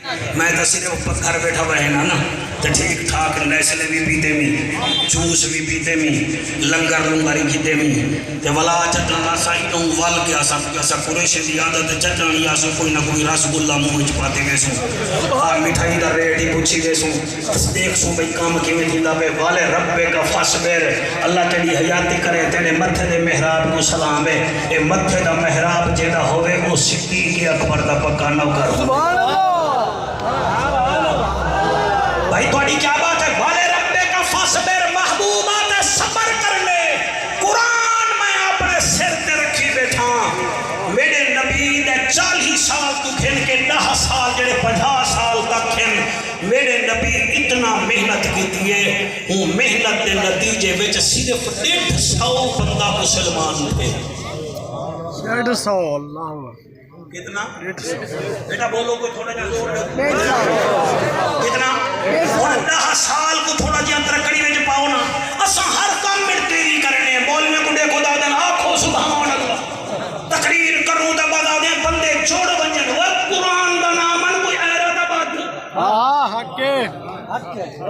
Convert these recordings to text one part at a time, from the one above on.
میں تو صرف گھر بیٹھا رہنا نا تو ٹھیک ٹھاک نیسلے بھی پیتے میں جوس بھی پیتے میں لنگر لنگاری کیتے میں تے ولا چٹن راسا ایڈوں ول کے آسا قریشی دی عادت چٹن یا سو کوئی نہ کوئی رس گلہ منہ وچ پاتے ویسوں مٹھائی دا ریٹ ہی پوچھی ویسوں دیکھ سو بھئی کام کیویں تھیندا پے والے رب کا فصبر اللہ تیری حیاتی کرے تیرے متھے دے محراب کو سلام ہے اے متھے دا محراب جیدا ہوے او صدیق اکبر دا پکا نوکر سبحان اللہ بھائی تھوڑی کیا بات ہے والے ربے کا فصبر محبوبات صبر کر لے قرآن میں اپنے سر تے رکھی بیٹھا میرے نبی نے 40 سال تو کھن کے 10 سال جڑے 50 سال تک کھن میرے نبی اتنا محنت کی دیئے ہوں محنت دے نتیجے وچ صرف 150 بندہ مسلمان تھے 150 اللہ کتنا؟ بیٹا بولو کوئی تھوڑا جا زور دے کتنا؟ اور 10 سال کو تھوڑا جی اندر کڑی میں جو پاؤ نا اساں ہر کام میں تیری کرنے ہیں بولنے کو دیکھو دا دن آنکھوں سبحان اللہ تقریر کروں دا بدا دیں بندے چھوڑ بنجن وہ قرآن دا نامن کوئی حیرت آباد حق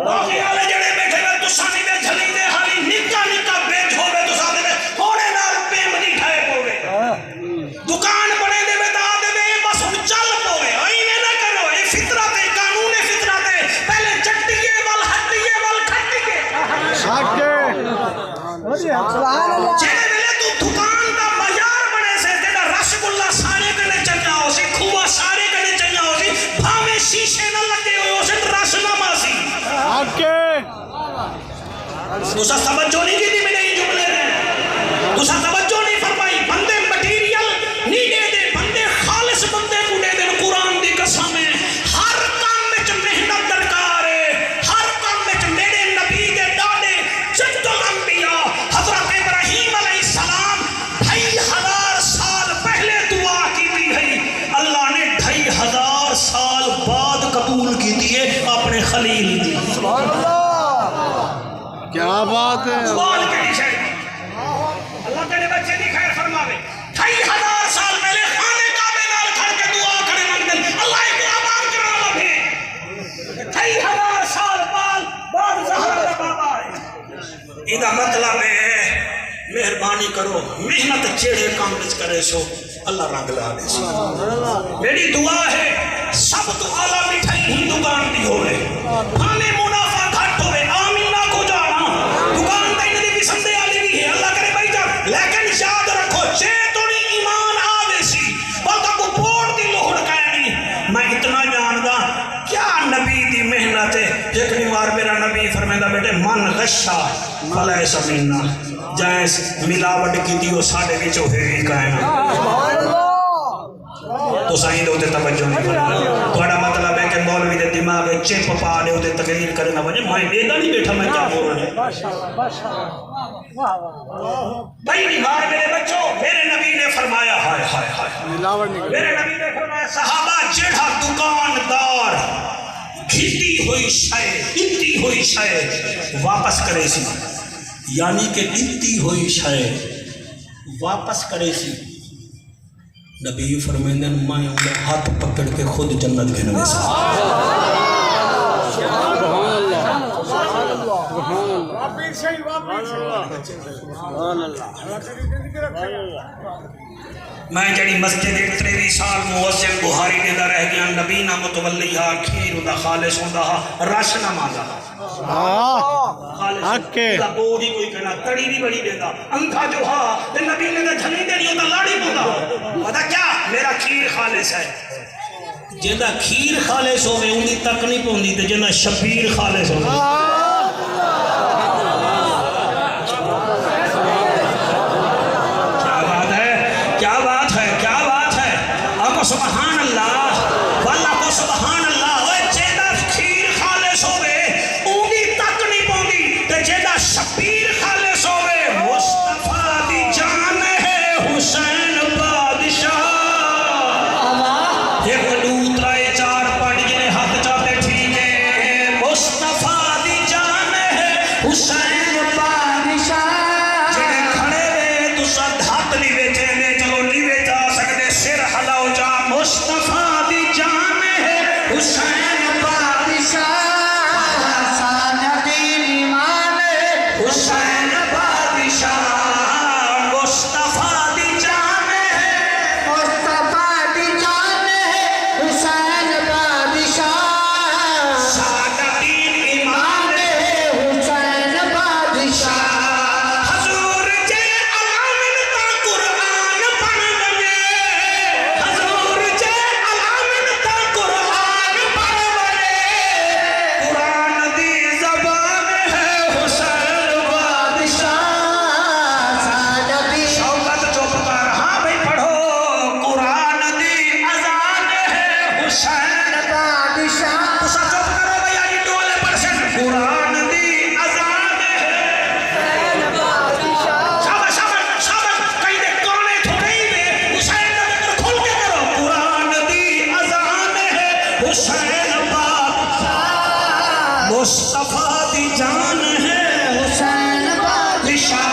باقی آلے جڑے بیٹھے میں تو سانی میں جھلی دے حالی نکا نکا بیٹھ ہو بے تو ساتھ میں ہونے نال پیم دی کھائے پوے دکان بنے دے میں دا دے میں بس ہم چل پوے آئینے نہ کرو اے فطرت ہے قانون فطرت ہے پہلے چٹیے وال ہٹیے وال کھٹیے جینے ملے تو دکان دا معیار بنے سے جینا رس گلہ سارے کنے چنیا ہو سی کھوا سارے کنے چنیا ہو سی بھامے شیشے نہ لگے ہوئے ہو سی رس نہ ماسی دوسرا توجہ نہیں کی تھی میں نے یہ جملے ہیں دوسرا توجہ نہیں فرمائی بندے مٹیریل نہیں دے دے بندے خالص بندے کو دے دے قرآن دی قسم ہے ہر کام میں چ محنت درکار ہے ہر کام میں چ میرے نبی دے ڈاڈے جد الانبیاء حضرت ابراہیم علیہ السلام 2500 سال پہلے دعا کی تھی ہے اللہ نے 2500 سال بعد قبول کی تھی ہے اپنے خلیل دی سبحان اللہ کیا بات ہے سوال کے نیچے اللہ تیرے بچے دی خیر فرماوے 2500 سال پہلے خانے کعبے نال کھڑ کے دعا کرے مندن اللہ ایک آباد کرنا لگے 2500 سال بعد زہرا کا بابا ہے ایدہ مطلب ہے مہربانی کرو محنت چیڑے کام بچ کرے سو اللہ رنگ لا دے سو میری دعا ہے سب تو عالی مٹھائی ہی دکان دی ہوئے ہمیں منافع گھٹ ہوئے آمینہ کو جانا دکان دائنے دی بھی سندے آلی بھی ہے اللہ کرے بھائی جان لیکن یاد رکھو چیتونی ایمان آوے سی بلکہ کو بوڑ دی لوڑ کہنی میں اتنا جاندہ کیا نبی دی محنت ہے ایک بار میرا نبی فرمیدہ بیٹے من غشہ فلیس مننا جائز ملاوٹ کی دیو ساڑے وچو ہے ہی کہنا تو سائیں دے ہوتے توجہ نہیں کرنا تھوڑا مطلب ہے کہ مولوی دے دماغ چپ پا دے ہوتے تقریر کرنا وجہ میں دیدہ نہیں بیٹھا میں کیا بول رہے بھائی بیمار میرے بچوں میرے نبی نے فرمایا ہائے ہائے ہائے میرے نبی نے فرمایا صحابہ جڑا دکاندار گھٹی ہوئی شے واپس کرے سی یعنی کہ گھٹی ہوئی شے واپس کرے سی نبی فرمائندن میں انہیں ہاتھ پکڑ کے خود جنت گھنوے سے میں جڑی مسجد 23 سال موسم بہاری دیدہ رہ گیا نبی نہ متولیہ کھیر دا خالص ہوندہ رش نہ مانگا خالص بوڑی کوئی کہنا تڑی بھی بڑی دیدہ انتھا جو ہاں نبی نے جھلی دے نہیں ہوتا لاڑی ہوتا پتا کیا میرا کھیر خالص ہے جنہ کھیر خالص ہوئے انہی تک نہیں پوندی تے جنہ شبیر خالص ہوئے سبحان اللہ واللہ کو سبحان اللہ اوے جیدہ کھیر خالص ہوئے اونی تک نہیں پوندی تے جیدہ شبیر خالص ہوئے مصطفیٰ دی جان ہے حسین بادشاہ ایک لوت رائے 4 پڑھ جنہیں ہاتھ چاہتے ٹھیک ہے مصطفیٰ دی جان حسین بادشاہ مصطفیٰ دی جان ہے سادہ دین ایمان ہے حضور جے علامن تا قرآن پڑھ لگے حضور جے علامن تا قرآن پڑھ لگے قرآن دی زبان ہے حسین بادشاہ شوکت چپ کر ہاں بھئی پڑھو قرآن دی اذان ہے حسین تسا چپ کرو بھئی آجی ڈولے پرسن قرآن دی اذان ہے شاباش شاباش شاباش کہیں دے کونے تھوڑے ہی دے حسین کا ذکر کھل کے کرو قرآن دی اذان ہے حسین بادشاہ مصطفیٰ دی جان ہے بادشاہ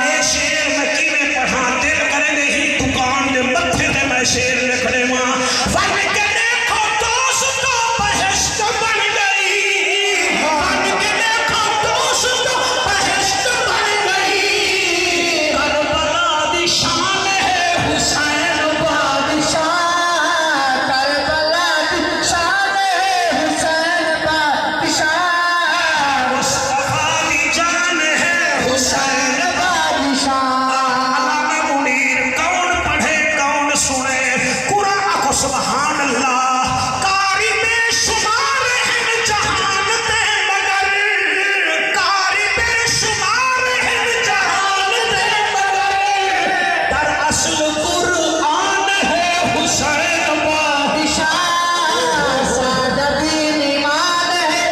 اے شیر میں کی میں پڑھاں دل کرے نہیں دکان دے متھے دے میں شیر لکھنے ماں فن کے دیکھو دوستو بہشت بن گئی فن کے دیکھو دوستو بہشت بن گئی کربلا دی شان ہے حسین مصطفیٰ دی جان ہے حسین علامہ منیر کون پڑھے کون سنے قرآن کو سبحان اللہ کاری بے شمار ہیں جہان تے مگر کاری بے شمار ہیں جہان تے مگر در اصل قرآن ہے حسین بادشاہ سادہ دین ایمان ہے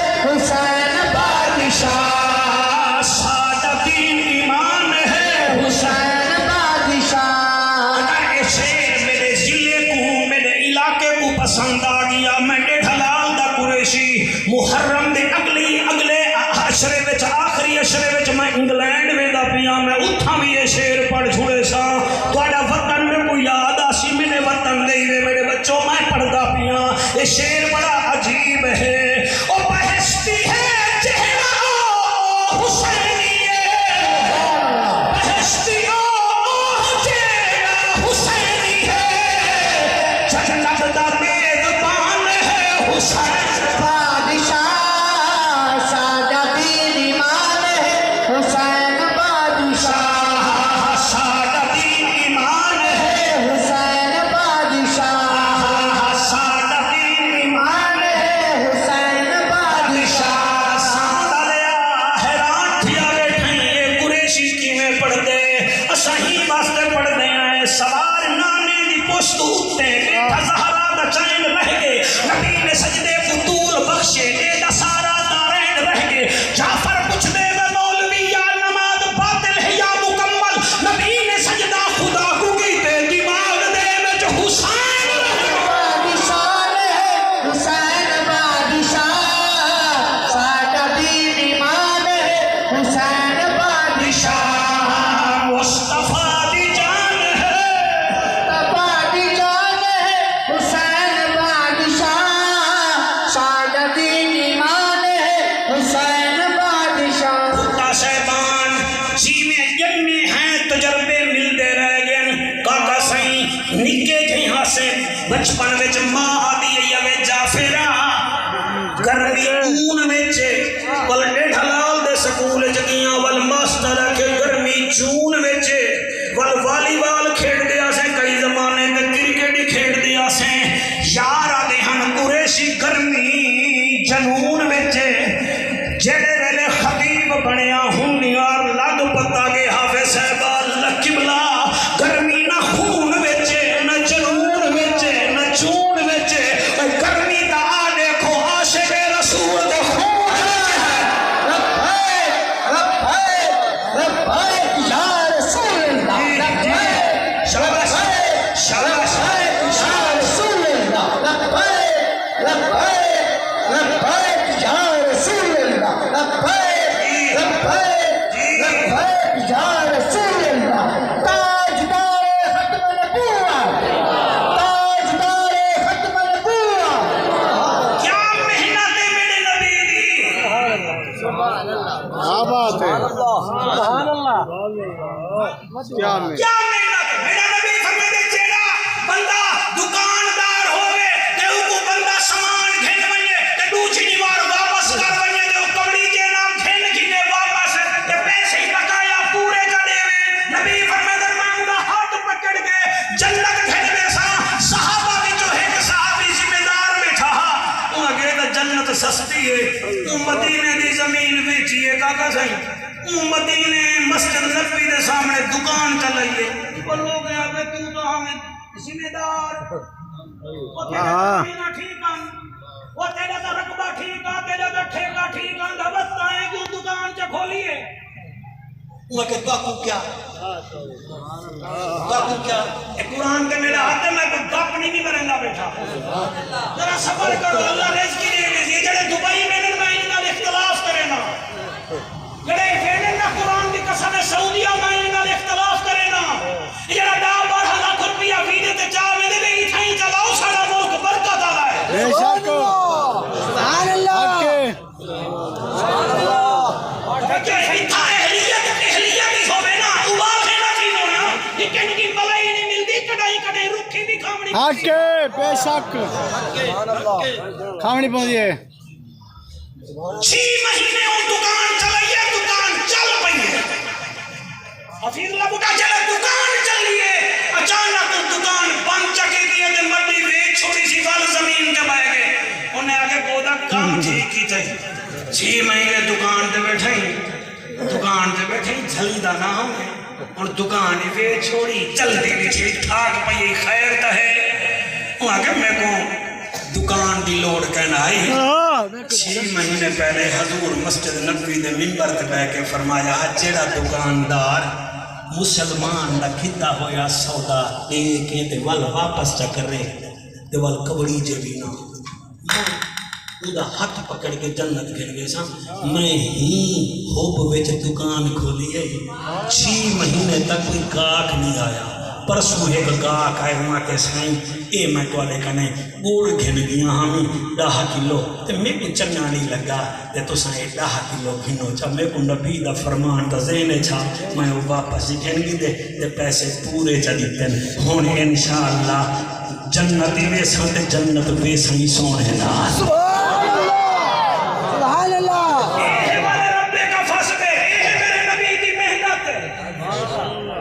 اگر یہ شیر میرے ضلع کو میرے علاقے کو پسند آ گیا میں ڈھلال دا قریشی محرم دے اگلے عشرے وچ آخری عشرے وچ میں انگلینڈ ویندا پیاں میں اتھاں بھی یہ شیر پڑھ چھوڑے سا تہاڈا وطن میں کوئی یاد آسی میرے وطن دے میرے بچوں میں پڑھدا پیاں یہ شیر بڑا عجیب ہے او بہشتی ہے چہرہ حسینی ہے بہشتی چہرہ حسینی ہے جنت دا میزبان ہے حسین سادہ دین ایمان ہے سادہ دین ایمان بادشاہ سادہ لیا حیران تھیا بیٹھیں یہ قریشی کیویں پڑھ دے اساہی واسطے پڑھ دے آئے سوار نانے دی پشت اٹھتے بیٹھا زہرا دا چین رہ گئے نبی نے سجدے فطول بخشے دے دا سارا دارین رہ گئے جعفر پوچھ دے میں مولوی یا نماز باطل ہے یا مکمل نبی نے سجدہ خدا کو کیتے دماغ دے میں جو حسین رہ گئے مصطفیٰ دی جان ہے خدا صاحبان جی میں جنمی ہیں تجربے ملتے رہ گئے کاکا سائیں نکے جہاں سے بچپن وچ ماں آدھی یا وے جعفرہ گرمی اون وچ ول ڈھلال دے سکول جگیاں ول ماسٹر کے گرمی جون وچ ول والی بال کھیڈ دیا سے کئی زمانے تے کرکٹ کھیڈ دیا سے یار آدھے ہن قریشی گرمی جنون وچ جڑے ویلے خطیب بنیا ہونیار لگ پتا گے حافظ صاحب اللہ قبلہ گرمی نہ خون وچ نہ جنون وچ نہ چون وچ گرمی دا آ دیکھو عاشق رسول دے خون شاباش شاباش کیا میں کیا محنت ہے میرا نبی فرماتے جیڑا بندہ دکاندار ہوئے تے او کو بندہ سامان گھن ونجے تے دوسری بار واپس کر ونجے تے او کمڑی دے نام گھن گھنے واپس تے پیسے ہی بقایا پورے کر دے نبی فرماتے میں دا ہاتھ پکڑ کے جنت گھن دے سا صحابہ وچوں ایک صحابی ذمہ دار بیٹھا او اگے تے جنت سستی ہے تو مدینے دی زمین ویچیے کاکا صحیح مدینے مسجد نبی دے سامنے دکان چلائیے وہ لوگ یہاں پہ تو ہمیں ذمہ دار وہ تیرا ٹھیک ہے وہ تیرا تو رقبہ ٹھیک ہے تیرا تو ٹھیکہ ٹھیک ہے دبستہ ہے کیوں دکان چا کھولیے وہ کہ باکو کیا قرآن کے میرے ہاتھ میں کوئی گپ نہیں کرنگا بیٹھا ذرا صبر کرو اللہ رزق دے گی یہ جڑے دبئی میں انہاں اختلاف کرے نا جڑے فیلن نہ قرآن کی قسم سعودیہ میں انہاں اختلاف کرے نا جڑا 10-12 لاکھ روپیہ ویڈیو تے چاوے دے وی تھیں چلاؤ سارا ملک برکت والا ہے بے شک سبحان اللہ سبحان اللہ کہ ایتھا اہلیت ہی ہوے نا اوال ہے نا چیز ہونا لیکن کی بلائی نہیں ملدی کڈائی کڈائی رکھی بھی کھاونی حق بے شک سبحان اللہ کھاونی پوندی ہے 6 مہینے وہ دکان چلائیے دکان چل پئی ہے حفیظ اللہ بوٹا چلے دکان چلیے اچانک دکان بند چکی دیے تے مڈی ویچ چھوڑی سی وال زمین کے بہ گئے انہیں آگے کودا کام ٹھیک ہی تھی 6 مہینے دکان تے بیٹھے جھلی دا نہ ہوئے اور دکان ہی ویچ چھوڑی چلتی بھی ٹھیک ٹھاک پئی خیر تا ہے وہ آگے میں کو دکان دی لوڑ کہنا آئی 6 مہینے پہلے حضور مسجد نبوی دے منبر تے بیٹھ کے فرمایا جیڑا دکاندار مسلمان دا کھدا ہویا سودا دے کے تے ول واپس چکرے تے ول کبڑی جے بھی نہ اُدا ہاتھ پکڑ کے جنت گھر گئے سا میں ہی ہوب وچ دکان کھولی ہے 6 مہینے تک کوئی گاہک نہیں آیا پرسوں ایک گاہک آئے ہوا کہ سائیں اے میں تو والے کنے گوڑ گھن گیا ہمیں 10 کلو تے میں کو چنگا نہیں لگا تے تو سائیں 10 کلو گھنو چا میں کو نبی دا فرمان دا ذہن چھا میں وہ واپس گھن گی دے تے پیسے پورے چا دیتے ہون انشاءاللہ جنت ویسا تے جنت ویسا ہی سونے نا سبحان اللہ اے والے رب کا فضل ہے اے میرے نبی دی محنت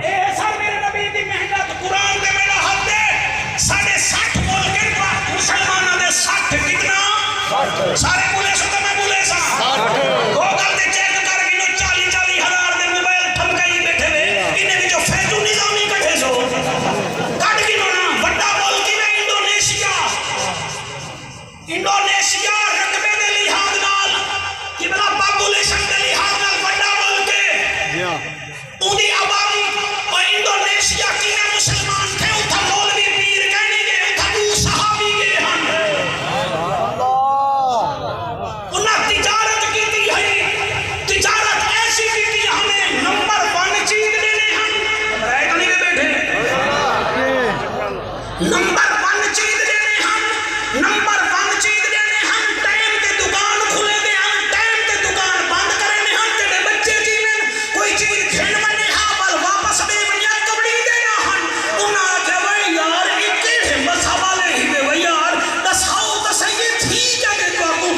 اے سب میرے نبی دی محنت قرآن دے میرا حد ہے 60 ملکن پر مسلمانوں دے 60 کتنا سارے بولے سو تو میں بولے سا گوگل دے چیک کر گنو 40 ہزار دے موبائل تھمکائی بیٹھے ہوئے انہیں بھی جو فیضو نظامی کٹھے سو کٹ گنو نا بڑا ملکی میں انڈونیشیا رقبے دے لحاظ نال قبلہ پاپولیشن دے لحاظ نال بڑا ملک ہے اُنی آبادی اور انڈونیشیا کی میں مسلمان تھے اتھا مولوی پیر کہنے گے اتھا دو صحابی گئے ہم انہا تجارت کی تھی ہے تجارت ایسی کی تھی ہمیں نمبر 1 چیز لینے ہم رائے تو نہیں بیٹھے نمبر 1 چیز لینے ہم نمبر 1 چیز لینے ہم ٹائم تے دکان کھلے دے ہم ٹائم تے دکان بند کرنے ہم تے بچے جی میں کوئی چیز گھن منے ہاں بل واپس دے منیا کبڑی دینا ہم انہا کہ وہی یار ایک ہمت حوالے ہی بے وہی یار دساؤ دسائیے ٹھیک ہے کہ بابو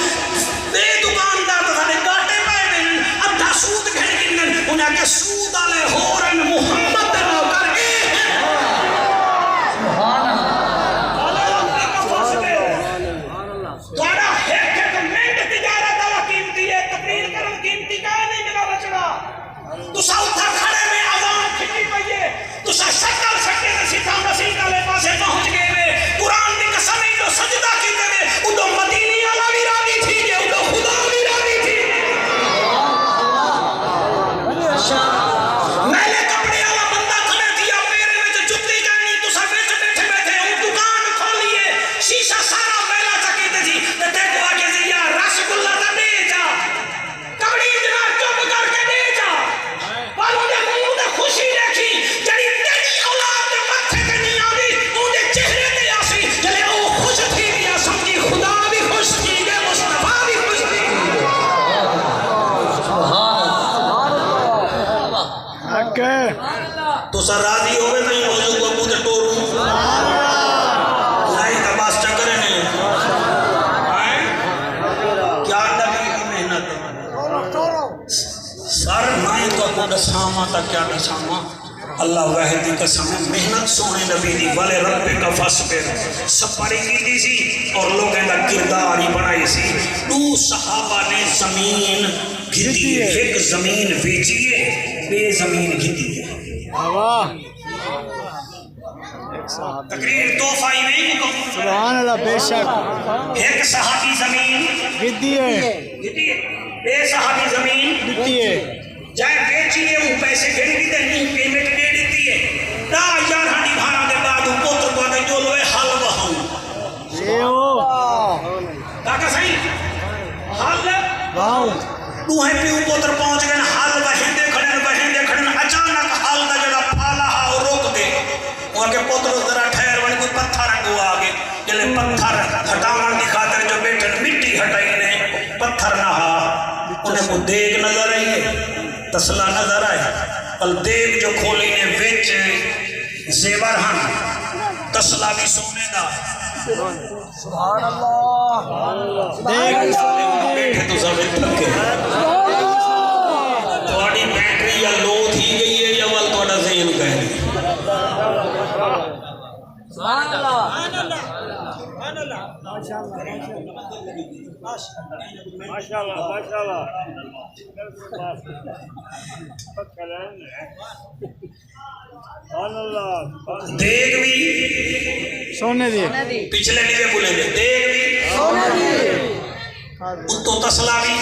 بے دکاندار تو سارے گاٹے پائے بین اب دا سود گھن گنن انہا کہ سود آلے ہو رن محمد دے نوکر دوارا ایک منٹ تجارت والا قیمتی ہے تقریر کرن قیمتی کا نہیں ملا بچڑا تسا اتھا کھڑے میں عوام کھٹی پئیے تسا شکل سکتے سے سیدھا مسیح کا لے پاسے پہنچ گئے ہوئے قرآن دی قسم ہے جو سجدہ کیتے ہوئے ادو مدینی والا بھی راضی تھی کہ ادو خدا بھی راضی تھی میں نے کپڑے والا بندہ کھڑے دیا میرے میں جو جتی جانی تسا بیٹھے بیٹھے ہم دکان کھولیے شیشہ سارا میلا چکیتے جی سر راضی ہوئے تو یہ موضوع کو ابو دے ٹوروں نہیں تو بس چکرے نہیں کیا نبی کی محنت سر میں تو ابو دساما تا کیا دساما اللہ واحد کی قسم محنت سونے نبی دی والے رب کا فصبر سپاری کی دی سی اور لوگوں کا کردار ہی بنائی سی دو صحابہ نے زمین گھتی ہے ایک زمین بیچیے بے زمین گھتی ہے تقریر توفہ ہی نہیں سبحان اللہ بے شک ایک صحابی زمین گھتی ہے بے صحابی زمین گھتی ہے جائے بیچیے وہ پیسے گھڑی بھی دیں پیمنٹ دے دیتی ہے تا یار ہنی بھانا دے بعد وہ پوتر کو آگے جو لوے حل وہاں یہ ہو تاکہ صحیح حل واؤ تو ہیں پیو پوتر پہنچ گئے حل وہیں دے کھڑے اچانک حل دا جڑا پھالا ہا وہ روک دے وہاں کے پوتر ذرا ٹھہر وہاں کوئی پتھر رکھو آگے جلے پتھر ہٹاوان دی خاطر جو بیٹھے مٹی ہٹائی نے پتھر نہ ہا انہیں کو دیکھ نظر آئی ہے تسلا نظر آئے پل دیکھ جو کھولی نے ویچ زیور ہن تسلا بھی سونے دا سبحان اللہ دیکھ بیٹھے تو سب لگے تھوڑی بیٹری یا لو تھی گئی ہے یا وال تھوڑا ذہن کہہ رہی سبحان اللہ دیکھ بھی سونے دیے پچھلے نیوے بولیں گے دیکھ بھی اتو تسلا بھی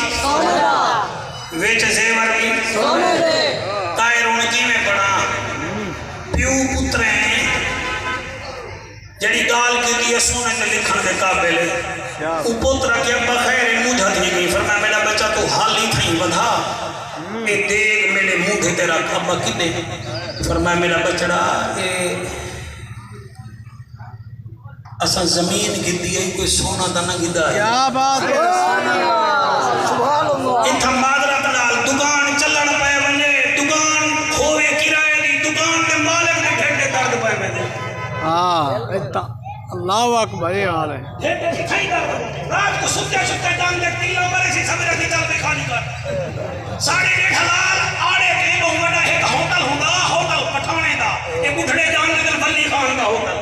ویچ زیور بھی تائر انکی میں پڑا پیو پترے ہیں جڑی گال کی دیئے سونے کے لکھن دے قابل ہے وہ پترہ کیا بخیر مجھا تھی گئی فرمایا میرا بچہ تو حال ہی تھا بدھا اے دیکھ میرے مجھے تیرا ابا کنے فرمایا میرا بچڑا اساں زمین گدی ہے کوئی سونا دا نہ گدا ہے کیا بات ہے سبحان اللہ اتھا معذرت نال دکان چلن پے ونے دکان کھوے کرائے دی دکان دے مالک نے ٹھڈے درد پے ونے ہاں اللہ اکبر یہ حال ہے ٹھڈے کھائی درد رات کو ستے ڈانگ دیکھتی لو مرے سی سمجھ کی چل کھانی کر ساڑھے ڈیڑھ ہزار آڑے دے بہو وڈا ایک ہوٹل ہوندا ہوٹل پٹھانے دا اے بڈھڑے جان دے بلی خان دا ہوٹل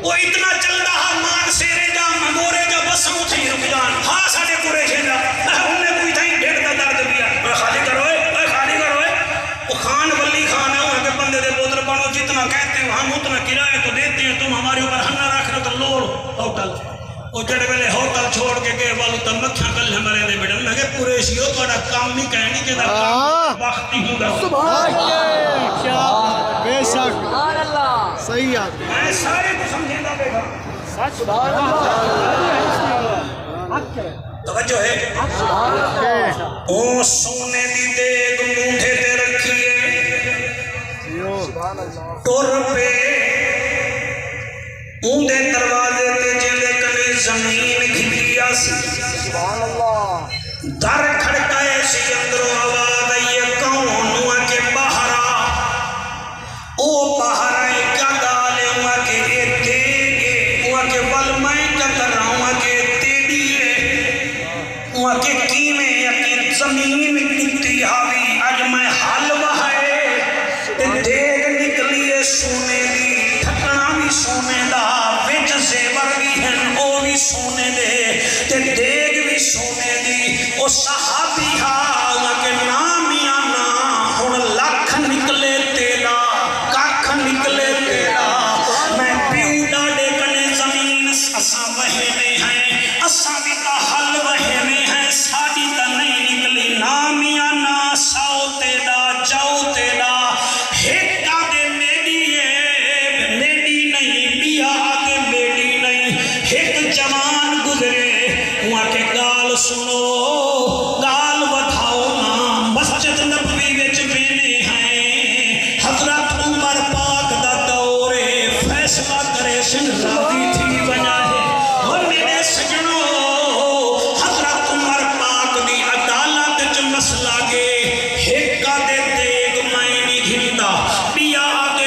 وہ اتنا چل رہا مان سیرے جا مگورے جا بسوں تھی رک جان ہاں ساڑھے پورے چھینا انہیں کوئی تھا ہی ڈیڑھ کا درد دیا خالی کروئے وہ خان ولی خان ہے وہاں کے بندے دے بودر بانو جتنا کہتے ہیں ہم اتنا کرایہ تو دیتے ہیں تم ہمارے اوپر ہنہ رکھ رہے تو لوڑ ہوٹل وہ جڑے ویلے ہوٹل چھوڑ کے گئے والو تم مکھیاں کل ہمارے دے بیٹھے میں کہ پورے شیو تو اڑا کام نہیں کہنی کہ دا کام وقتی ہوں گا کیا بے شک سبحان اللہ صحیح آدمی میں سارے کو سمجھیں گا بیٹھا سبحان اللہ توجہ ہے او سونے دی دیگ مونڈے تے رکھیے ٹور پہ اونڈے دروازے تے جلے کنے زمین گھٹیا سی سبحان اللہ در کھڑکائے سی اندروں آواز آئیے کون ہوا کے باہر او باہر آئے کیا گالے ہوا کے اے دیگے ہوا کے والمائیں کیا کر رہا ہوا کے تیڑیے ہوا کے کیمیں یقین زمین کتی حاوی آج میں حال بہائے دیگ نکلیے سونے دی ٹھکنا بھی سونے دا وچ زیور بھی ہیں او بھی سونے دے تے دیگ بھی سونے دی او صحابی ہاں کہ نامیاں نا ہن لکھ نکلے تیلا ککھ نکلے تیلا میں پیو ڈاڈے کنے زمین اساں وہنے ہیں اساں بھی تا حل وہنے ہیں ساڈی تا نہیں نکلی نامیاں نا ساؤ تیلا جاؤ تیلا ہیکا دے میڈی نہیں بیا دے میڈی نہیں ایک جوان گزرے وہاں کے گال سنو گال بتھاؤ نا مسجد نبوی وچ وینے ہیں حضرت عمر پاک دا دورے فیصلہ کرے سن راضی تھی بنا ہے اور میرے سجنوں حضرت عمر پاک دی عدالت وچ مسئلہ گے ہیکا دے دیگ میں نہیں گھندا بیا دے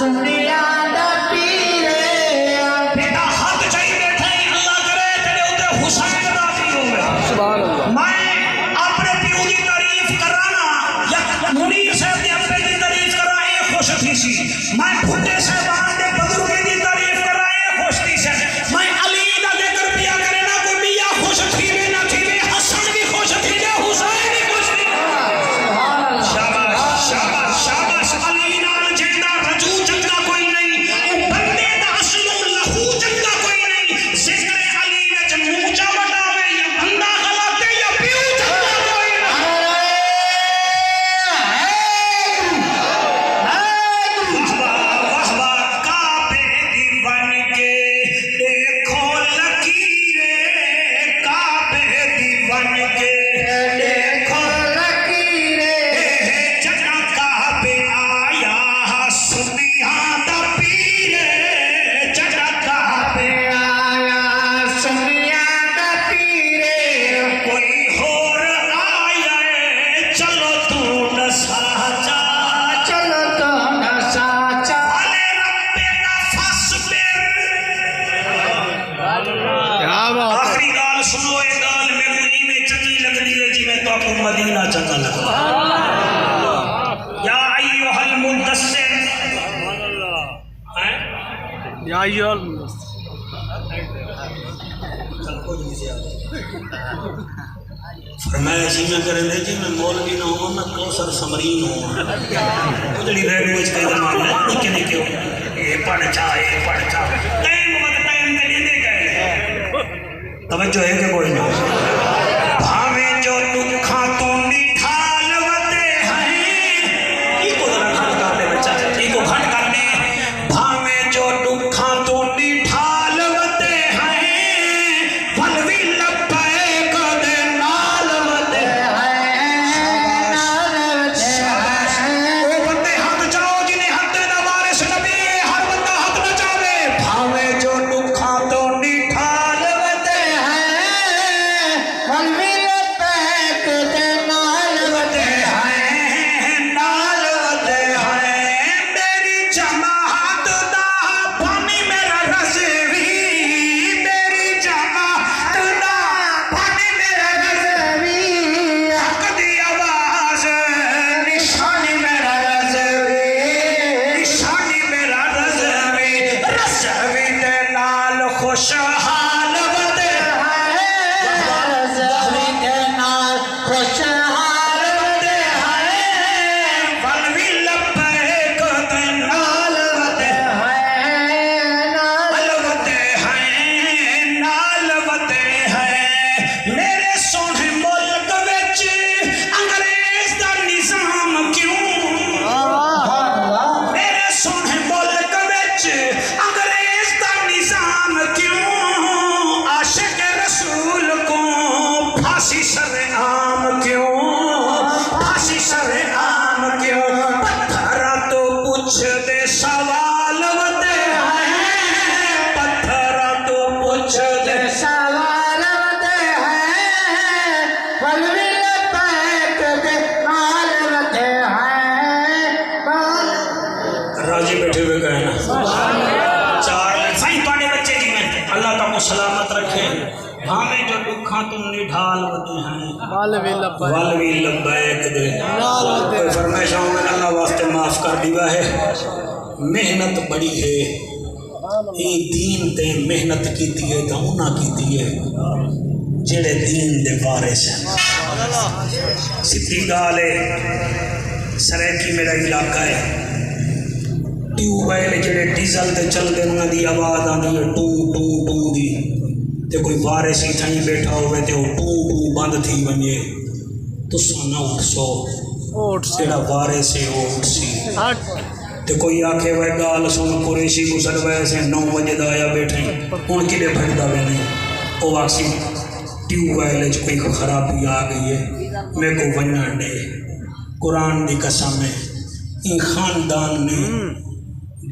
سنیا دا پیرے بیٹا حق چاہیے بیٹھے اللہ کرے تیرے اتنے حسین راضی ہوئے سبحان اللہ میں اپنے پیو کی تعریف کرانا یا منیر صاحب کے اپنے کی تعریف کرا یہ خوش تھی سی میں بھٹے صاحبان کے بزرگ کی تعریف کرا یہ خوش تھی سی میں علی دا ذکر پیا کرے نا کوئی میاں خوش تھی وے نہ تھی وے حسن بھی خوش تھی وے حسین بھی خوش تھی شاباش شاباش شاباش علی نال جندا رجو چنگا کوئی نہیں او بندے دا اصل لہو چنگا کوئی نہیں ذکر علی وچ موچا وٹاوے یا بندہ غلط ہے یا پیو چنگا کوئی نہیں واہ واہ کعبے دی بن کے دیکھو لکیریں کعبے دی بن کے دیکھو جگہ کعبے آیا سنیاں دا پیر جگہ کعبے آیا سنیا دا پیرے کوئی ہور آیا ہے چلو تو نسا جا چلو تو نہ ساچا والے ربے کا فاصبر کیا بات ہے آخری گال سنو اے گال میں کوئی میں چنگی لگنی ہے جی میں تو آپ کو مدینہ چنگا لگا یا ایوہ المدثر ہیں؟ یا ایوہ فرمایا جی میں کریں دے جی میں مولوی نہ ہوں میں کوثر سمرین ہوں وہ جڑی ریڈیو وچ کہہ دمان ہے نکے نکے ہو یہ پڑھ چا ٹائم وقت ٹائم دے لیندے گئے توجہ ہے کہ کوئی نہیں بھاویں جو دکھاں تو نٹھال وتے ہیں یہ کو ذرا گھٹ کرنے بچہ یہ کو گھٹ کرنے بھاویں جو دکھاں تو نٹھال وتے ہیں ولوی لبیک دے نال وتے وہ بندے ہاتھ چاہو جنہیں ہاتھ نہ وارث نبی ہر بندہ ہاتھ نہ چاہے بھاویں جو دکھاں تو نٹھال وتے نال وتے ہیں میری جماعت دا بھانی میرا رضوی میری جماعت دا بھانی میرا رضوی حق دی آواز نشانی میرا رضوی نشانی میرا رضوی رضوی دے نال خوشحال وتے خوشحال وتے ہیں ولوی لبیک دے نال وتے نال وتے ہیں میرے سونے ملک وچ انگریز دا نظام کیوں میرے سونے ملک وچ انگریز دا نظام کیوں عاشق رسول کو پھانسی سرعام کیوں پھانسی سرعام کیوں پتھر تو پوچھ دے سوال وتے ہیں پتھر تو پوچھ دے راضی بیٹھے ہوئے گئے نا چار سائیں پانے بچے جی میں اللہ کا سلامت رکھے ہمیں جو دکھاں تم نڈھال وتے ہیں والوی لبیک دے کوئی فرمائش ہوں میں اللہ واسطے معاف کر دیوا ہے محنت بڑی ہے یہ دین تے محنت کیتی ہے تو انہاں کیتی ہے جڑے دین دے وارث ہیں سیدھی گال ہے سریکی میرا علاقہ ہے ٹیوب ویل جڑے ڈیزل تے چل دے انہاں دی آواز آندی ہے ٹو ٹو ٹو دی تے کوئی وارث ہی تھیں بیٹھا ہوئے تے وہ ٹو ٹو بند تھی ونجے تساں نہ اٹھ سو جڑا وارث ہے وہ اٹھ سی تے کوئی آکھے وہ گال سن قریشی گزر ویسے 9 بجے دا آیا بیٹھے ہن کدے بھڑدا وے نہیں او واسی ٹیوب ویل وچ کوئی خرابی آ گئی ہے میرے کو ونجن دے قرآن دی قسم ہے ان خاندان نے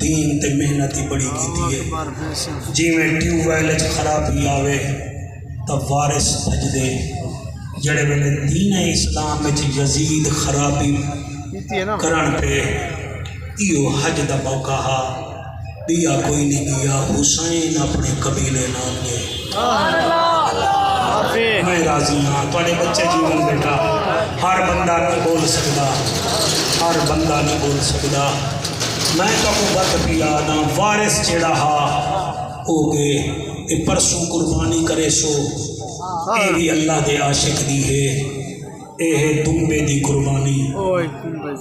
دین تے محنت ہی بڑی کی ہے جی میں ٹیوب ویل خرابی آوے تب وارث بھج دے جڑے ویلے دین اسلام وچ یزید خرابی کرن پہ یہ حج دا موقع ہا دیا کوئی نہیں گیا حسین اپنے قبیلے نال گئے میں راضی ہاں تھوڑے بچے جیون بیٹا ہر بندہ نہیں بول سکتا ہر بندہ نہیں بول سکتا میں تو کو بات پیا نا وارث جڑا ہا ہو گئے یہ پرسوں قربانی کرے سو اے بھی اللہ دے عاشق دی ہے اے ہے دمبے دی قربانی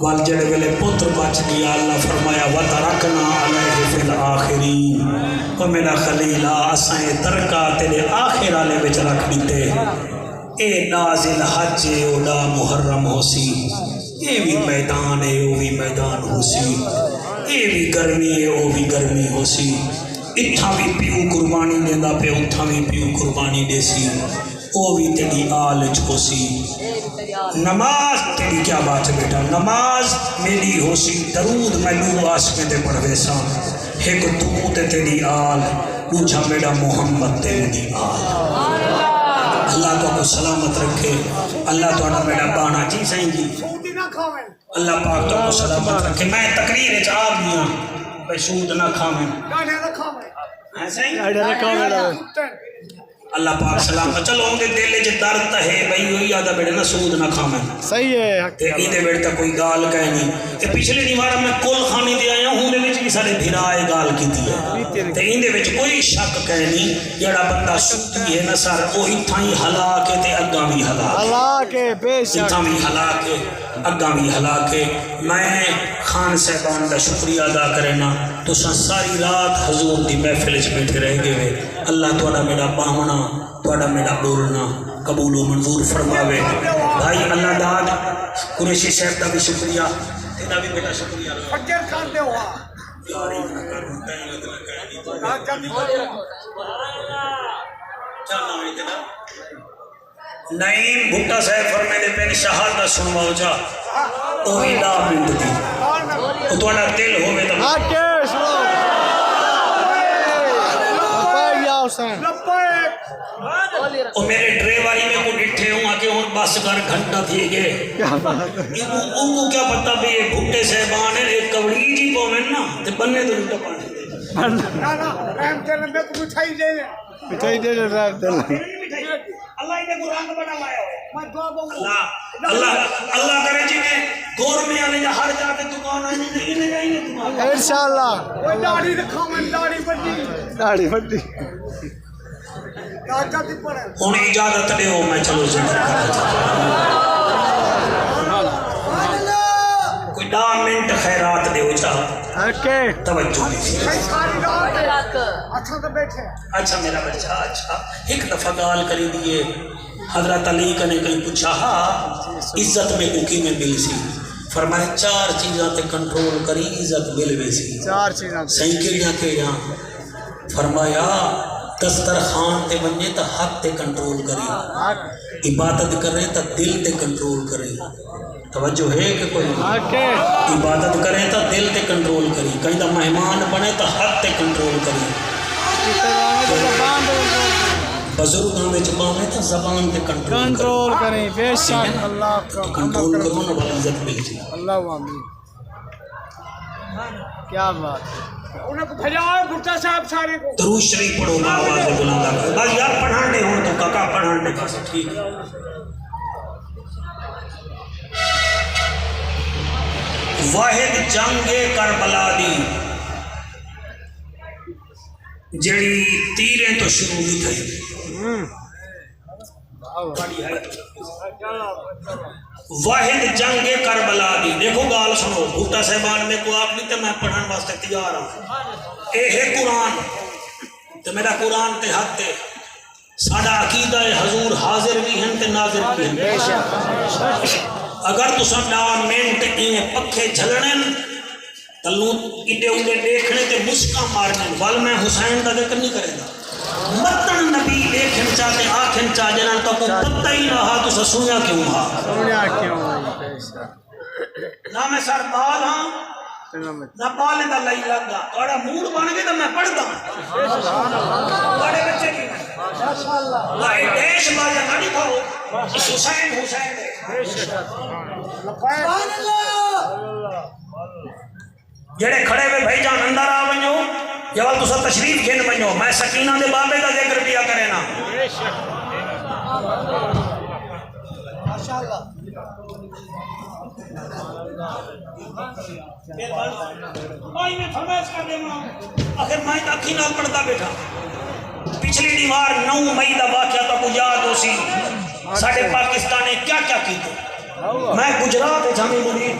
وال جڑے ویلے پتر بچ گیا اللہ فرمایا وَتَرَكْنَا عَلَيْهِ فِي الْآخِرِينَ او میرا خلیلہ اسائیں ترکا تیرے آخر آلے بچ رکھ دیتے اے نازل حج او دا محرم ہو سی اے بھی میدان ہے او بھی میدان ہو سی اے بھی گرمی ہے او بھی گرمی ہو سی اتھا بھی پیو قربانی دیندہ پہ اتھا بھی پیو قربانی دے سی او بھی تیری آلچ ہو سی نماز تیری کیا بات ہے بیٹا نماز میری ہو سی درود میں لو آسکے دے پڑھوے سا ایک تو تے تیری آل دوجھا میرا محمد تیری آل اللہ تو کو سلامت رکھے اللہ تو انا میرا بانا جی سائیں جی اللہ پاک تو کو سلامت رکھے میں تقریر چاہ گیا بھائی سود نہ کھاویں ایسا ہی اللہ پاک سلامت چلو ہوں گے دل جو درد ہے بھائی وہی آدھا بیٹے نا سود نہ کھاویں صحیح ہے ایدے بیٹا کوئی گال کہے نہیں کہ پچھلے نیوارا میں کل خانی دیا یا ہوں دے وچ بھی سارے بھرائے گال کی دیا تے ایندے وچ کوئی شک کہے نہیں جڑا بندہ سوتی ہے نا سر وہی تھائی ہلا کے تے اگاں بھی ہلا کے بے شک اتھاں بھی ہلا کے اگاں بھی ہلا کے میں خان صاحبان دا شکریہ ادا کرنا تو ساری رات حضور دی محفل وچ بیٹھے رہ گئے اللہ تہاڈا میرا باہنا تہاڈا میرا بولنا قبول و منظور فرماوے بھائی اللہ داد قریشی صاحب دا بھی شکریہ تیرا بھی بیٹا شکریہ فجر خان دے ہوا نعیم بھٹا صاحب فرمائے دے پہنے شہادہ سنواؤ جا اوہی دا منٹ دی او توانا دل ہوئے دا او میرے ڈرائیوری میں کو ڈٹھے ہوں آکے ہوں بس کر گھنٹہ تھی گئے ان کو کیا پتا بھی یہ بھٹے صاحبان ہے ایک کوڑی جی پومن نا تے بننے تو لٹا پانے دے مٹھائی دے رہا اللہ انہیں کو رنگ بنا لایا ہوئے اللہ کرے جی میں گور میں آنے جا ہر جاتے دکان آنے انہیں جائیں گے دکان انشاءاللہ داڑھی رکھا میں داڑھی بڑی داڑھی بڑی ہوں اجازت دے ہو میں چلو زندہ کوئی 10 منٹ خیرات دے ہو چاہ توجہ دیسی اچھا میرا بچہ اچھا ایک دفعہ گال کری دیئے حضرت علی کا نے کہیں پوچھا عزت میں کوکی میں مل سی فرمائے 4 چیزاں تے کنٹرول کری عزت مل وے سی 4 چیزاں صحیح کیڑیاں فرمایا دسترخوان تے بننے تا حق تے کنٹرول کری عبادت کرے تا دل تے کنٹرول کرے توجہ ہے کہ کوئی عبادت کرے تا دل تے کنٹرول کری کہیں دا مہمان بنے تا حق تے کنٹرول کری بزرگاں میں چپاوے تا زبان تے کنٹرول کریں بے شک اللہ کنٹرول کرو نا بڑا عزت مل جائے اللہ آمین کیا بات انہیں کو بھجاؤ بھٹا صاحب سارے کو درود شریف پڑھو نا آواز بلندہ کرو بس یار پڑھان دے ہوں تو کاکا پڑھان دے بس ٹھیک ہے واحد جنگ کربلا دی جڑی تیریں تو شروع نہیں تھی واحد جنگ کربلا دی دیکھو گال سنو بھٹا صاحبان میں کو آپ نہیں تو میں پڑھان واسطے تیار ہوں اے ہے قرآن تو میرا قرآن تے حق تے ساڑا عقیدہ حضور حاضر بھی ہیں تے ناظر بھی ہیں اگر تو سب منٹ انہیں پکھے جھلنے تلو اڈے اڈے دیکھنے تے مسکا مارنے وال میں حسین دا ذکر نہیں کرے گا مطن نبی دیکھن چاہتے آنکھن چاہ جنان تو کو پتہ ہی رہا تو سسویا کیوں ہاں نہ میں سر بال ہاں نہ بالے دا لئی لگا توڑا موڑ بن گئے تو میں پڑھ دا بڑے بچے کی لائی دیش باجا نہ دکھاؤ حسین حسین جڑے کھڑے ہوئے بھائی جان اندر آ ونجو یا وقت اسا تشریف گھن ونجو میں سکینہ دے بابے دا ذکر پیا کرے نا آئی میں فرمائش کر دے ماں آخر میں تاکھی نال پڑھتا بیٹھا پچھلی دیوار 9 مئی دا واقعہ تو کو یاد ہو سی ساڑھے پاکستان نے کیا کیا کی تھے میں گجرات جامع مدیر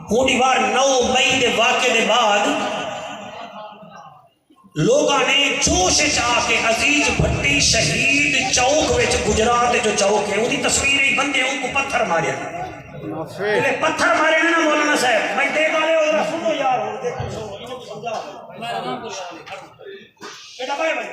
ہوں دیوار 9 مئی دے واقعے دے بعد لوگاں نے جوش چاہ کے عزیز بھٹی شہید چوک وچ گجرات جو چوک ہے وہی تصویر ہی بندے ان کو پتھر ماریا پہلے پتھر مارے نا مولانا صاحب میں دیکھ آلے ہو رہا سنو یار ہو دیکھو سو انہوں کو سمجھا بیٹا بھائی بھائی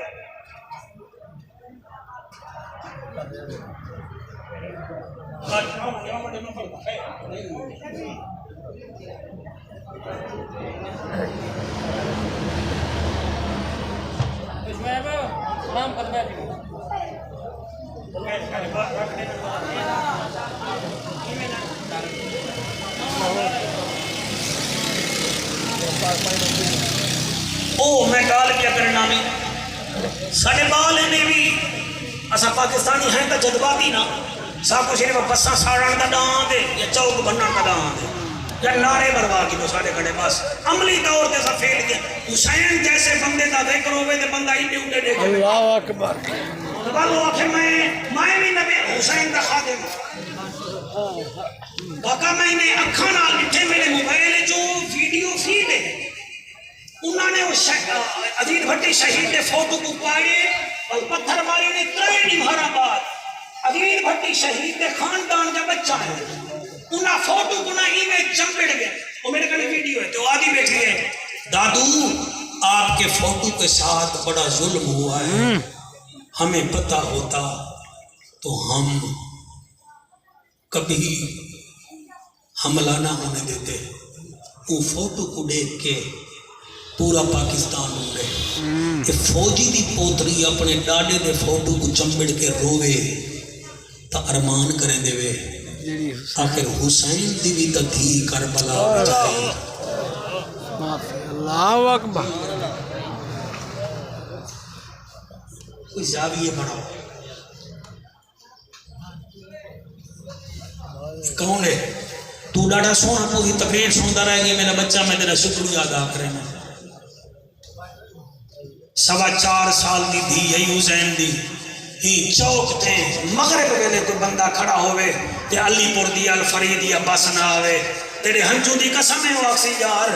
او میں گال کیا کرنا بھی ساڑھے بال ہیں بھی اسا پاکستانی ہیں تا جذباتی نا سب کو صرف بساں ساڑھان دا ڈان دے یا چوک بننا کا ڈان دے یا نعرے بروا کی تو ساڑھے کھڑے بس عملی طور تے سا فیل گیا حسین جیسے بندے دا ذکر ہوئے تے بندہ ہی ڈیوٹے دیکھے اللہ اکبر تو بالو آخر میں بھی نبی حسین دا خادم باقا میں نے اکھاں نال مٹھے میرے موبائل جو ویڈیو فیڈ ہے انہوں نے عزیز بھٹی شہید نے فوٹو کو پائے اور پتھر مارے نے 3 نمہارا بعد عزیز بھٹی شہید نے خاندان کا بچہ ہے انہاں فوٹو کو نہ ہی میں چمپڑ گئے وہ میرے کنے ویڈیو ہے تو آدھی بیٹھی ہے دادو آپ کے فوٹو کے ساتھ بڑا ظلم ہوا ہے ہمیں پتہ ہوتا تو ہم کبھی حملہ نہ ہونے دیتے وہ فوٹو کو دیکھ کے پورا پاکستان ہو گئے کہ فوجی دی پوتری اپنے ڈاڈے دے فوٹو کو چمبڑ کے روے تا ارمان کریں دے وے آخر حسین دی بھی تدھی کربلا بچائی اللہ اکبر کوئی زاویے بڑھاؤ کون ہے تو ڈاڑا سونا پوری تقریر سنتا رہے گی میرا بچہ میں تیرا شکریہ ادا کریں 4.25 سال دی دھی یہی حسین دی ہی چوک تھے مغرب ویلے کوئی بندہ کھڑا ہوئے تے علی پور دی الفرید یا بس نہ آوے تیرے ہنجو دی قسم ہے واقسی یار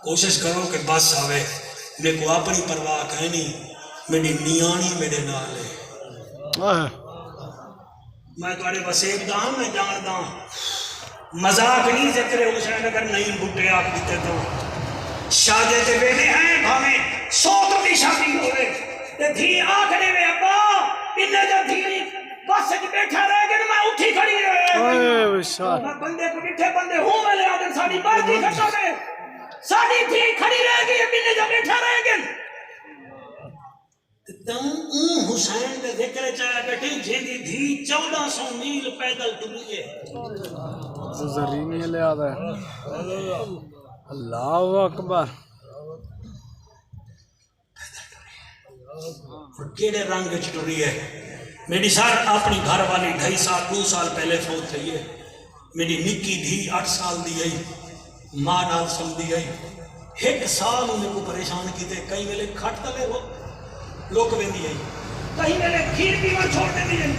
کوشش کرو کہ بس آوے میرے کو اپنی پرواہ کہنی میری نیانی میرے نال ہے میں تھوڑے وسیب دا میں جان دا مذاق نہیں ذکر حسین اگر نہیں بٹے آپ بیتے تو شادے تے بیٹے ہیں بھامے 100 کی شادی ہوئے تے دھی آکھنے میں ابا انہیں جب دھی بس اچھ بیٹھا رہ گئے میں اٹھی کھڑی رہے میں بندے کو ڈٹھے بندے ہوں میں لے آدھر ساڑی بارتی کھٹا گئے ساڑی دھی کھڑی رہ گئی انہیں جب بیٹھا رہ گئے تم حسین دے ذکر چاہے بیٹھے جیدی دھی 1400 میل پیدل ٹریے زرینی لے آدھا ہے اللہ اکبر کیڑے رنگ ٹری ہے میری سار اپنی گھر والی 2.5 سال 2 سال پہلے فوت تھی ہے میری نکی دھی 8 سال دی ہے ماں نال سم دی ہے 1 سال انہیں کو پریشان کی تھے کئی ویلے کھٹ تلے لوگ بندی ہے کئی ویلے کھیر پیور چھوڑ دے دی ہے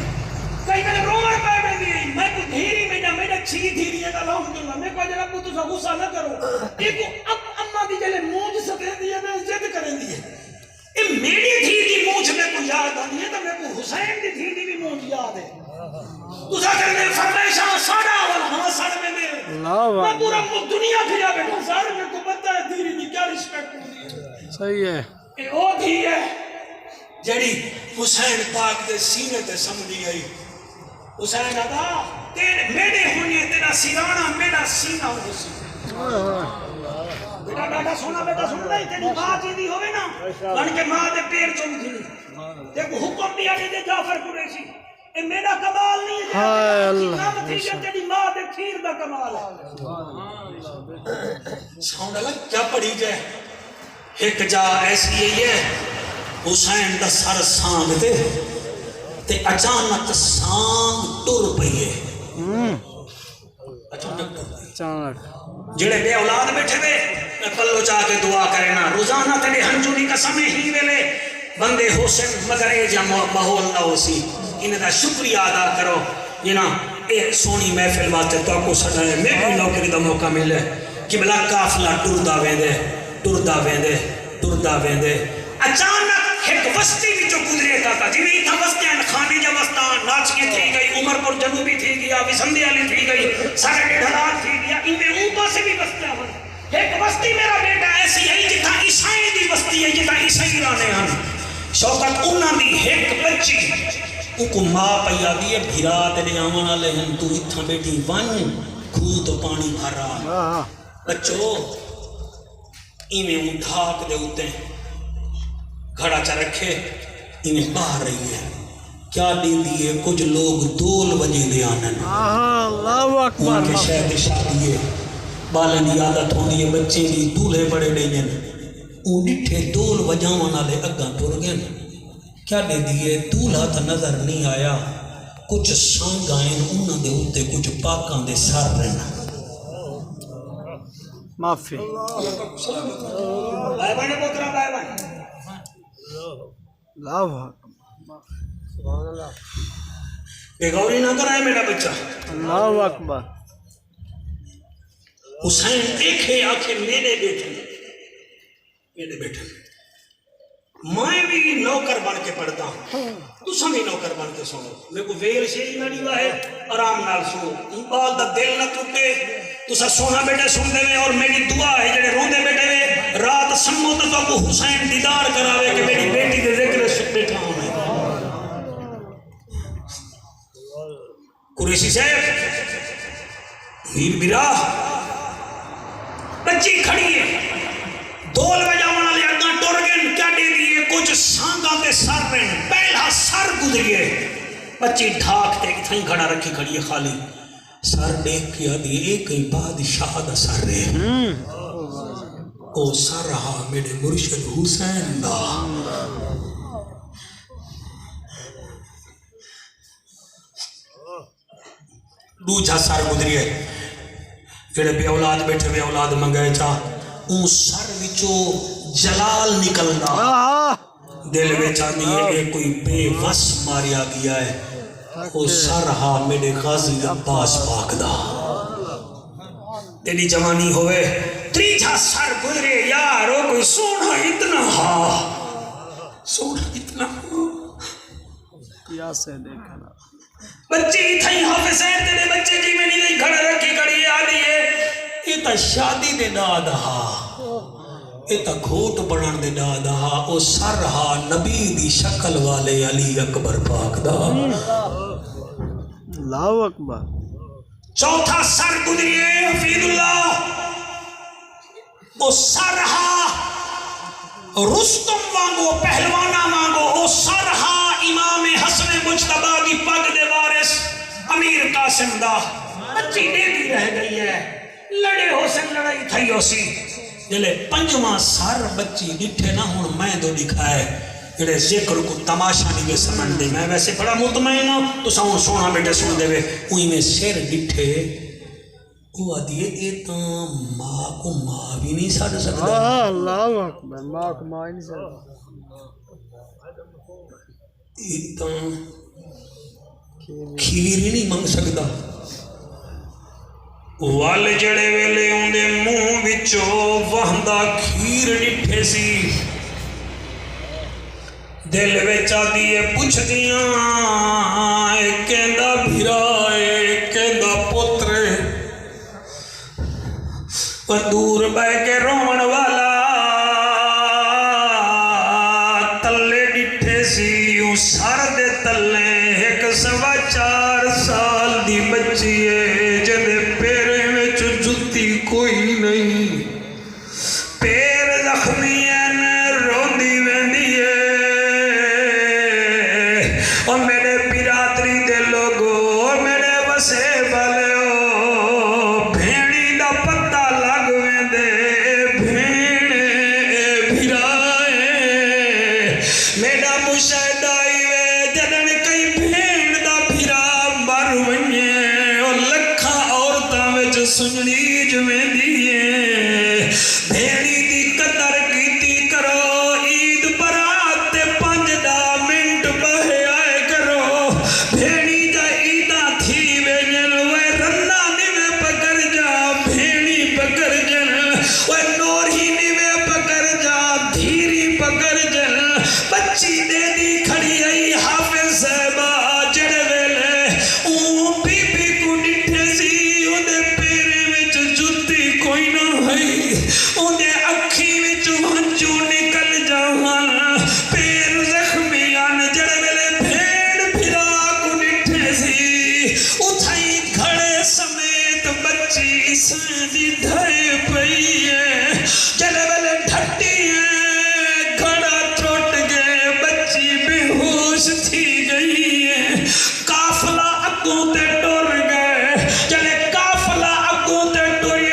کئی ویلے رومر پہ بندی ہے میں کو دھیری میں چھی دھیری ہے الحمدللہ میں کو جناب کو تو غصہ نہ کرو ایک اب اما دی جلے موج سکے دی ہے میں ضد کریں دی ہے یہ میری دھی دی موج میں کو یاد آنی ہے تو میں کو حسین دی دھی دی بھی موج یاد ہے تو سا کرنے فرمیشہ ساڑا والا ہاں ساڑا میں میں پورا دنیا پھریا بیٹھا ساڑا میں کو پتہ ہے دھیری دی کیا رسپیکٹ ہوتی ہے صحیح ہے یہ وہ دھی ہے جڑی حسین پاک دے سینے تے سمجھی گئی حسین ادا میرے ہونے تیرا سیرانہ میرا سینہ ہو سی بیٹا بیٹا سونا نہیں تیری ماں چیزی ہوئے نا بن کے ماں دے پیر چون تھی دیکھو حکم دیا نہیں دے جعفر قریشی اے میرا کمال نہیں ہے ہائے اللہ نام تھی کہ تیری ماں دے کھیر دا کمال ہے ساؤنڈ لگ کیا پڑھی جائے ایک جا ایسی ہے حسین دا سر سانگ دے تے اچانک سانگ ٹر پئیے اچانک ٹر پئیے اچانک جڑے بے اولاد بیٹھے وے میں پلو چاہ کے دعا کرے نا روزانہ تیرے ہنجونی قسم ہی ویلے بندے حسین مگر اے جا ماحول نہ ہو سی انہیں دا شکریہ ادا کرو یہ نا اے سونی محفل واسطے تو کو سجائے میں بھی نوکری دا موقع ملے کہ بلا قافلہ ٹردا ویندے اچانک ایک وستی بھی جو گزرے تھا جی تھا وستیاں کھانے جا وستان ناچ کے تھی گئی عمر پر جنوبی تھی گیا وسندی علی تھی گئی سارے ڈھلار تھی گیا ان میں اوپر سے بھی وستیاں ہوں ایک وستی میرا بیٹا ایسی ہے جتنا عیسائی دی وستی ہے جتنا عیسائی رانے ہیں شوقت انہاں دی ایک بچی ان کو ماں پیا دیئے بھیرا تیرے آمانا لہن تو اتھا بیٹی ون کھود پانی بھرا بچو انہیں اٹھاک دے ہوتے ہیں گھڑا چا رکھے انہیں باہر رہی ہے کیا دین دیئے کچھ لوگ دول بجے دے آنن اللہ اکبر ان کے شہد شادیے بالن دی عادت ہوں دیئے بچے دی دولے بڑے ڈیجن ان ڈٹھے دول بجاوانا لے اگاں ٹر گئن کیا دے دیئے دولہ تا نظر نہیں آیا کچھ سانگ آئیں انہاں دے ہوتے کچھ پاکاں دے سار رہنا معافی بھائی بھائی بکرہ بھائی بھائی اللہ بے غوری نہ کرائے میرا بچہ اللہ اکبر حسین دیکھے آنکھیں میرے بیٹھے میں بھی نوکر بن کے پڑھتا ہوں تو سمی نوکر بن کے سنو میں کو ویل شیئی نہ دیوا ہے آرام نال سو بات دا دل نہ ٹوٹے تو سا سونا بیٹے سن دے میں اور میری دعا ہے جڑے روندے بیٹے میں رات سمو تو کو حسین دیدار کراوے کہ میری بیٹی دے ذکر سکھ بیٹھا ہوں میں قریشی صاحب میر برا بچی کھڑی ہے دول بجاوانا لے اگاں ٹورگن کیا دے دیئے کچھ سانگا تے سر رہن پہلا سر گزریے بچی ڈھاک تے اتھائیں کھڑا رکھی کھڑی ہے خالی سر دیکھ کیا دیئے ایک ہی بادشاہ دا سر رہے او سر رہا میرے مرشد حسین دا دوجھا سر گزریے جڑے بے اولاد بیٹھے بے اولاد منگئے چاہ اون سر وچو جلال نکلنا دل وچا دیئے ایک کوئی بے وس ماریا گیا ہے او سر ہا میرے غازی عباس پاک دا تیری جوانی ہوئے تریجھا سر گزرے یارو کوئی سونا اتنا یا سے دیکھنا بچی تھئی حافظ ہے تیرے بچے جی میں نہیں کھڑا رکھی کھڑی آدھی ہے یہ تا شادی دے داد ہا یہ تا گھوٹ بڑھن دے داد ہا او سر ہا نبی دی شکل والے علی اکبر پاک دا اللہ اکبر چوتھا سر گزریے حفیظ اللہ او سر ہا رستم وانگو پہلوانا وانگو او سر ہا امام حسن مجتبہ کی پگ دے وارث امیر قاسم دا بچی دے دی رہ گئی ہے لڑے حسن لڑائی تھئی ہو سی جلے پنجواں سر بچی ڈٹھے نہ ہون میں دو دکھائے جڑے ذکر کو تماشا نہیں بے سمجھ دے میں ویسے بڑا مطمئن ہوں تو ساؤن سونا بیٹے سن دے وے اوہی میں سیر ڈٹھے وہ آدھیے ایتا ماں کو ماں بھی نہیں ساڑھ سکتا اللہ اکبر ماں کو ماں نہیں سکتا ایتا کھیر ہی نہیں منگ سکتا وال جڑے ویلے ہوں دے منہ بچو وہندہ کھیر ڈٹھے سی دل ویچا دیئے پوچھ دیاں ایک کہندہ بھیرا ایک کہندہ پترے پر دور بے کے رومن والا تلے ڈٹھے سی یوں سر دے تلے ایک سوا 4 سال دی بچی ہے جدے پیرے میں جتی کوئی نہیں پیر زخمی ہے روندی ویندی ہے اور میرے برادری دے سننی جویں دیئے بھیڑی دی قدر کیتی کرو عید برات 5 منٹ بہے آئے کرو بھیڑی دا عیدہ تھی ویجن وے رنہ نیوے پکر جا بھیڑی پکر جن وے نور ہی نیوے پکر جا دھیری پکر جن بچی دے دی کھڑی آئی حافظ صاحبہ جڑے ویلے اون بی بی کو ڈٹھے سی اندے پیرے وچ جتی کوئی نہ ہے اندے اکھی وچ ہنجو نکل جاوان پیر زخمیان جڑے ویلے بھیڑ بھرا کو ڈٹھے سی اتھائی کھڑے سمیت بچی سانی دھائے پئی ہے جڑے ویلے ڈھٹی ہے گھڑا تروٹ گئے بچی بے ہوش تھی گئی ہے قافلہ اگوں تے ٹر گئے جڑے قافلہ اگوں تے ٹرے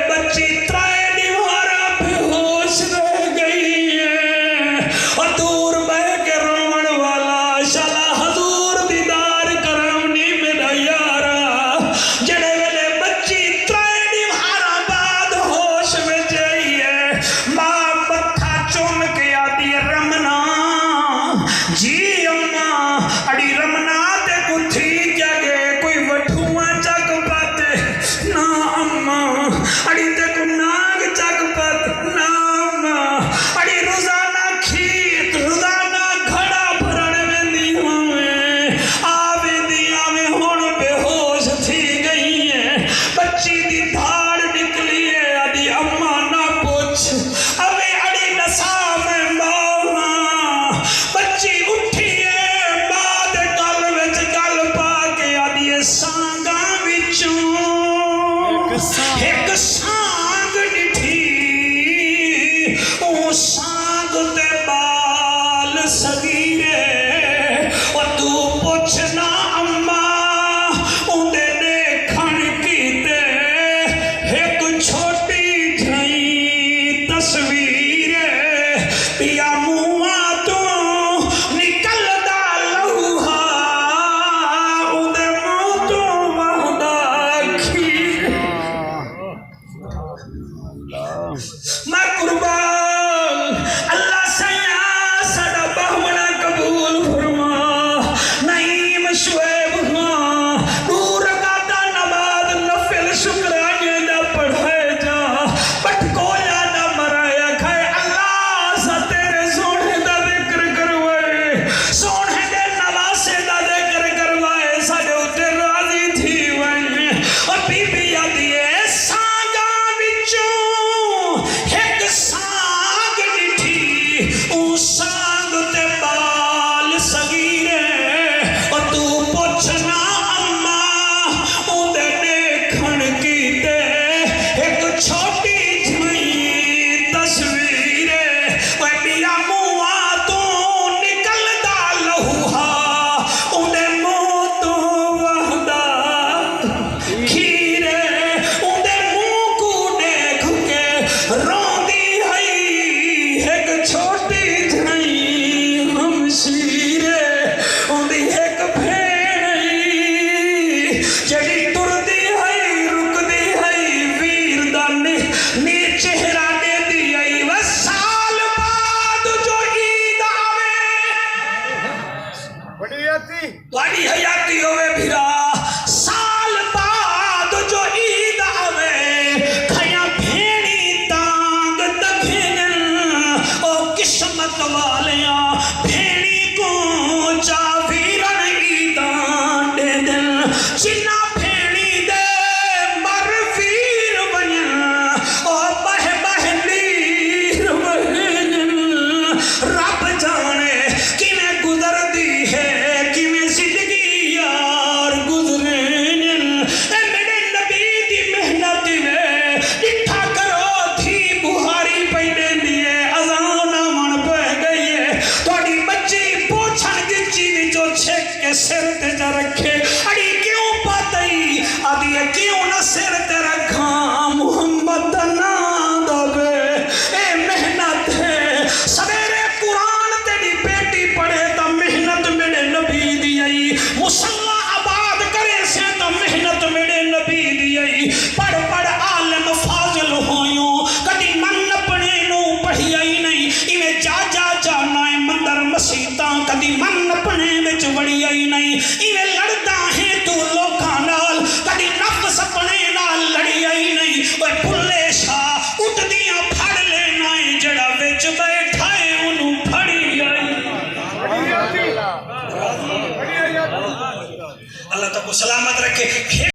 بچی ترائے دیوارا بے ہوش رہ گئی ہے اور دور بہ کے رومن والا شالا حضور دیدار کرونی میرا یارا جڑے ویلے بچی ترائے دیوارا بعد ہوش میں جائیے ماں متھا چوم کے آتی رمنا جی اماں اڑی رمنا تے کو تھی کیا گئے کوئی وٹھواں چک پاتے نا اماں اڑی تے کو ناگ چک پاتے نا اماں اڑی روزانہ کھیت روزانہ گھڑا بھرن میں دی ہوئے آوے دیا میں ہون بے ہوش تھی گئی ہے بچی دی دھاڑ نکلی ہے آدھی اماں نہ پوچھ اوے اڑی نسا میں ماں بچی اٹھی ہے بعد گل وچ گل پا کے آدھی سانگاں وچوں ایک سانگ ڈٹھی او سانگ تے بال سگیرے اور تو پوچھنا اماں اندے دیکھن کیتے ایک چھوٹی جھائی تصویر پیا منہ تو نکل دا لوہا اندے منہ تو وہدا کھیر میں قربان اللہ سیاں سڑا بہمنا قبول فرما نعیم شعیب ہاں نور گاتا نماز نفل شکرانے دا پڑھائے جا پٹکویا نہ مرایا کھائے اللہ سا تیرے سونے دا ذکر کروائے سونے دے نواسے دا ذکر کروائے ساڑے اتے راضی تھی وائیں اور بی بی آدھی ہے سانگاں وچوں ایک سانگ ڈٹھی او سانگ تے بال سگیرے اور تو پوچھنا اماں اندے دیکھن کیتے ایک چھوٹی جھائی تصویر وہ پیا منہ تو نکل دا لوہا اندے منہ تو وہدا کھیرے اندے منہ کو دیکھ کے روندی ہے ایک چھوٹی جھائی ہمشیرے اندی ایک بھیڑی جڑی ٹردی ہے رکدی ہے ویر دا نی چہرہ دے دی ہے وہ سال بعد جو عید آوے بڑی آتی واڑی حیاتی ہوئے بھیرا سال بعد جو عید آوے کھیاں بھیڑی تانگ دکھنن او قسمت والیاں بھیڑی کو چاویرن عیدان دے دن جنہ بھیڑی دے مر ویر بنن او بہ بہ لیر بہن رب جانے کیویں گزر دی ہے کیویں زندگی یار گزرن اے میرے نبی دی محنت میں ڈٹھا کرو تھی بہاری پہ دین دیئے اذان من پہ گئی ہے تو ایویں جا جا جانا ہے مندر مسیتاں کدی من اپنے وچ وڑی آئی نہیں ایویں لڑدا ہے تو لوکاں نال کدی نفس اپنے نال لڑی آئی نہیں اوے بھلے شاہ اٹھدیاں پھڑ لینا ہے جڑا وچ بیٹھا ہے اونوں پھڑی آئی اللہ تو کو سلامت رکھے